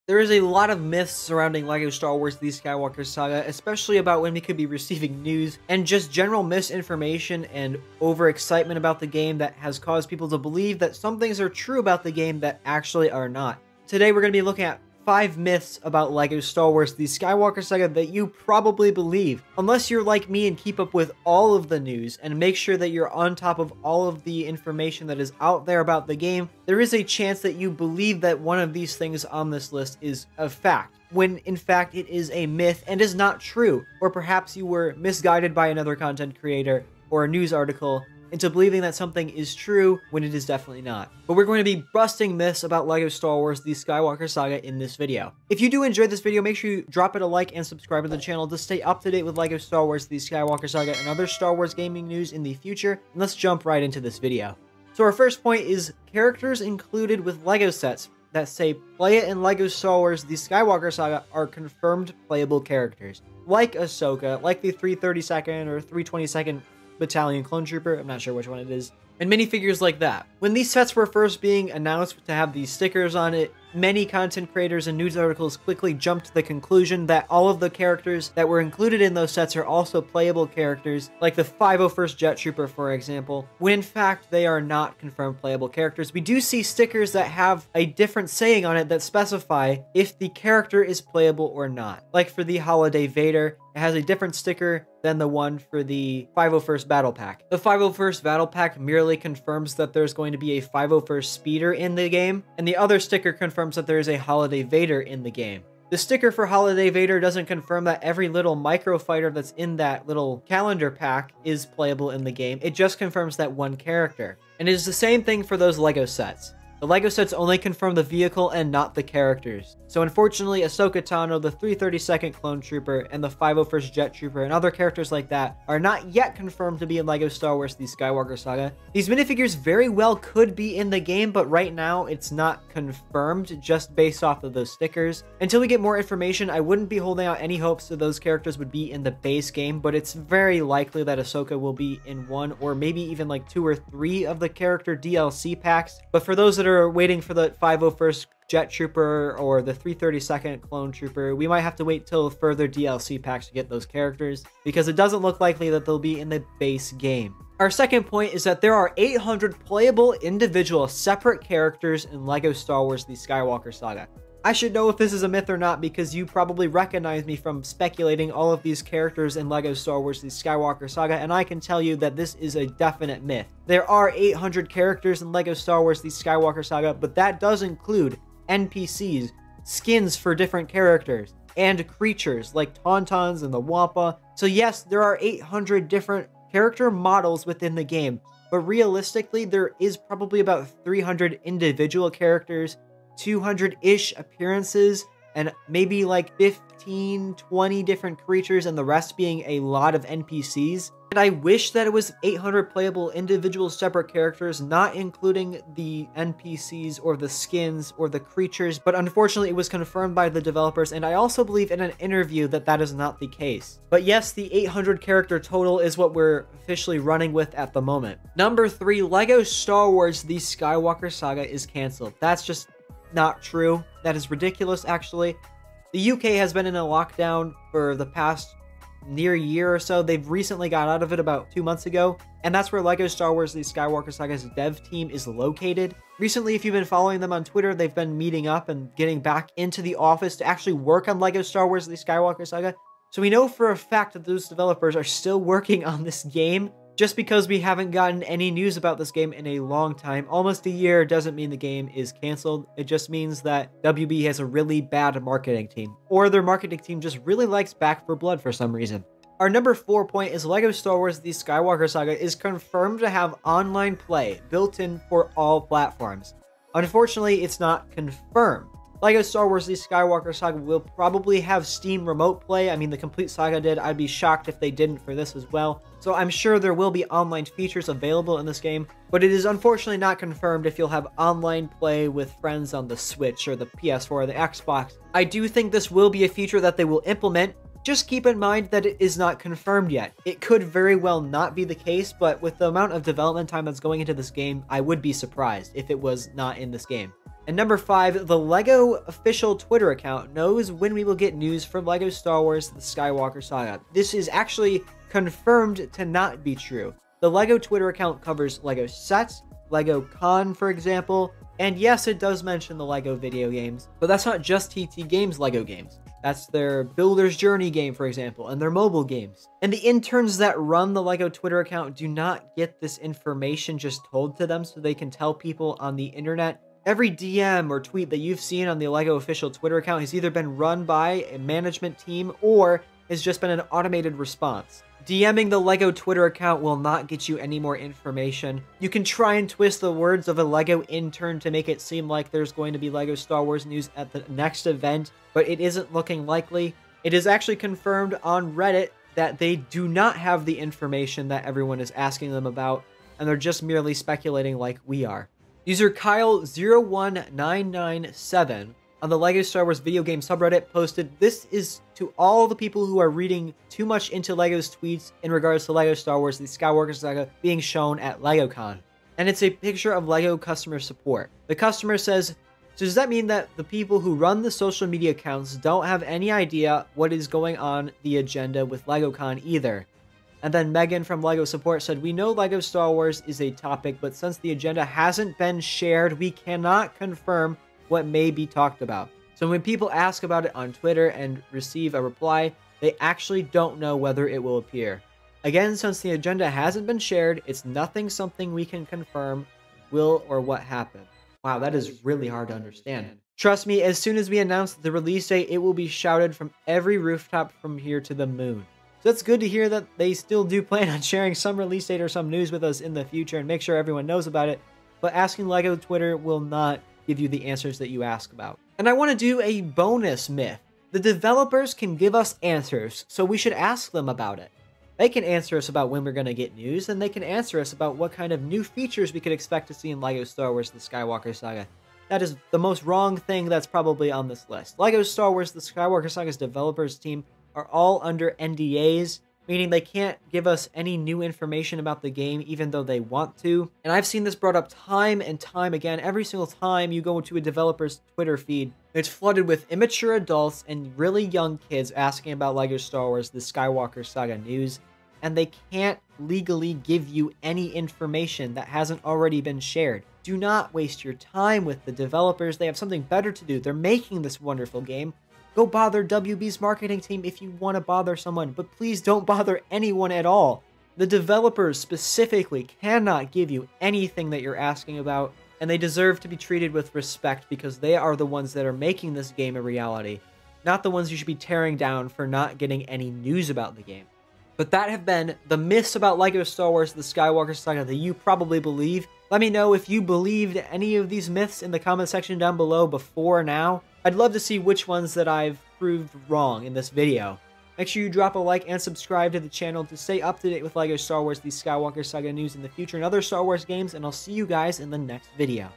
There is a lot of myths surrounding LEGO Star Wars The Skywalker Saga, especially about when we could be receiving news, and just general misinformation and overexcitement about the game that has caused people to believe that some things are true about the game that actually are not. Today we're going to be looking at 5 myths about LEGO Star Wars The Skywalker Saga that you probably believe. Unless you're like me and keep up with all of the news and make sure that you're on top of all of the information that is out there about the game, there is a chance that you believe that one of these things on this list is a fact, when in fact it is a myth and is not true. Or perhaps you were misguided by another content creator or a news article into believing that something is true when it is definitely not. But we're going to be busting myths about LEGO Star Wars The Skywalker Saga in this video. If you do enjoy this video, make sure you drop it a like and subscribe to the channel to stay up to date with LEGO Star Wars The Skywalker Saga and other Star Wars gaming news in the future. And let's jump right into this video. So our first point is characters included with LEGO sets that say play it in LEGO Star Wars The Skywalker Saga are confirmed playable characters. Like Ahsoka, like the 332nd or 322nd Battalion Clone Trooper, I'm not sure which one it is, and minifigures like that. When these sets were first being announced to have these stickers on it, many content creators and news articles quickly jumped to the conclusion that all of the characters that were included in those sets are also playable characters, like the 501st Jet Trooper, for example, when in fact they are not confirmed playable characters. We do see stickers that have a different saying on it that specify if the character is playable or not. Like for the Holiday Vader, it has a different sticker than the one for the 501st Battle Pack. The 501st Battle Pack merely confirms that there's going to be a 501st Speeder in the game, and the other sticker confirms that there is a Holiday Vader in the game. The sticker for Holiday Vader doesn't confirm that every little micro fighter that's in that little calendar pack is playable in the game. It just confirms that one character. And it is the same thing for those LEGO sets. The LEGO sets only confirm the vehicle and not the characters. So unfortunately, Ahsoka Tano, the 332nd Clone Trooper, and the 501st Jet Trooper, and other characters like that are not yet confirmed to be in LEGO Star Wars The Skywalker Saga. These minifigures very well could be in the game, but right now it's not confirmed just based off of those stickers. Until we get more information, I wouldn't be holding out any hopes that those characters would be in the base game, but it's very likely that Ahsoka will be in one or maybe even like 2 or 3 of the character DLC packs. But for those that are waiting for the 501st Jet Trooper or the 332nd Clone Trooper, we might have to wait till further DLC packs to get those characters, because it doesn't look likely that they'll be in the base game. Our second point is that there are 800 playable individual separate characters in LEGO Star Wars The Skywalker Saga. I should know if this is a myth or not because you probably recognize me from speculating all of these characters in LEGO Star Wars The Skywalker Saga, and I can tell you that this is a definite myth. There are 800 characters in LEGO Star Wars The Skywalker Saga, but that does include NPCs, skins for different characters, and creatures like Tauntauns and the Wampa. So yes, there are 800 different character models within the game, but realistically, there is probably about 300 individual characters, 200-ish appearances, and maybe like 15, 20 different creatures, and the rest being a lot of NPCs. And I wish that it was 800 playable individual separate characters, not including the NPCs or the skins or the creatures, but unfortunately it was confirmed by the developers, and I also believe in an interview that that is not the case. But yes, the 800 character total is what we're officially running with at the moment. Number 3, LEGO Star Wars The Skywalker Saga is cancelled. That's just not true. That is ridiculous, actually. The UK has been in a lockdown for the past near year or so. They've recently got out of it about 2 months ago, and that's where LEGO Star Wars The Skywalker Saga's dev team is located. Recently, if you've been following them on Twitter, they've been meeting up and getting back into the office to actually work on LEGO Star Wars The Skywalker Saga. So we know for a fact that those developers are still working on this game. Just because we haven't gotten any news about this game in a long time, almost a year, doesn't mean the game is canceled. It just means that WB has a really bad marketing team, or their marketing team just really likes Back 4 Blood for some reason. Our number 4 point is LEGO Star Wars The Skywalker Saga is confirmed to have online play built in for all platforms. Unfortunately, it's not confirmed. LEGO Star Wars The Skywalker Saga will probably have Steam Remote Play. I mean, the complete saga did. I'd be shocked if they didn't for this as well. So I'm sure there will be online features available in this game, but it is unfortunately not confirmed if you'll have online play with friends on the Switch or the PS4 or the Xbox. I do think this will be a feature that they will implement. Just keep in mind that it is not confirmed yet. It could very well not be the case, but with the amount of development time that's going into this game, I would be surprised if it was not in this game. And number 5, the LEGO official Twitter account knows when we will get news for LEGO Star Wars The Skywalker Saga. This is actually confirmed to not be true. The LEGO Twitter account covers LEGO sets, LEGO Con, for example, and yes, it does mention the LEGO video games, but that's not just TT Games LEGO games. That's their Builder's Journey game, for example, and their mobile games. And the interns that run the LEGO Twitter account do not get this information just told to them so they can tell people on the internet. Every DM or tweet that you've seen on the LEGO official Twitter account has either been run by a management team or has just been an automated response. DMing the LEGO Twitter account will not get you any more information. You can try and twist the words of a LEGO intern to make it seem like there's going to be LEGO Star Wars news at the next event, but it isn't looking likely. It is actually confirmed on Reddit that they do not have the information that everyone is asking them about, and they're just merely speculating like we are. User Kyle01997 on the LEGO Star Wars video game subreddit posted, "This is to all the people who are reading too much into LEGO's tweets in regards to LEGO Star Wars The Skywalker Saga being shown at LEGOCon." And it's a picture of LEGO customer support. The customer says, "So does that mean that the people who run the social media accounts don't have any idea what is going on the agenda with LEGOCon either?" And then Megan from LEGO Support said, "We know LEGO Star Wars is a topic, but since the agenda hasn't been shared, we cannot confirm what may be talked about." So when people ask about it on Twitter and receive a reply, they actually don't know whether it will appear. Again, since the agenda hasn't been shared, it's something we can confirm will or what happened. Wow, that is really hard to understand. Trust me, as soon as we announce the release date, it will be shouted from every rooftop from here to the moon. So it's good to hear that they still do plan on sharing some release date or some news with us in the future and make sure everyone knows about it, but asking LEGO Twitter will not give you the answers that you ask about. And I want to do a bonus myth. The developers can give us answers, so we should ask them about it. They can answer us about when we're going to get news, and they can answer us about what kind of new features we could expect to see in LEGO Star Wars The Skywalker Saga. That is the most wrong thing that's probably on this list. LEGO Star Wars The Skywalker Saga's developers team are all under NDAs, meaning they can't give us any new information about the game even though they want to. And I've seen this brought up time and time again. Every single time you go to a developer's Twitter feed, it's flooded with immature adults and really young kids asking about LEGO Star Wars The Skywalker Saga news, and they can't legally give you any information that hasn't already been shared. Do not waste your time with the developers. They have something better to do. They're making this wonderful game. Go bother WB's marketing team if you want to bother someone, but please don't bother anyone at all. The developers specifically cannot give you anything that you're asking about, and they deserve to be treated with respect because they are the ones that are making this game a reality, not the ones you should be tearing down for not getting any news about the game. But that have been the myths about LEGO Star Wars The Skywalker Saga that you probably believe. Let me know if you believed any of these myths in the comment section down below before or now. I'd love to see which ones that I've proved wrong in this video. Make sure you drop a like and subscribe to the channel to stay up to date with LEGO Star Wars The Skywalker Saga news in the future and other Star Wars games, and I'll see you guys in the next video.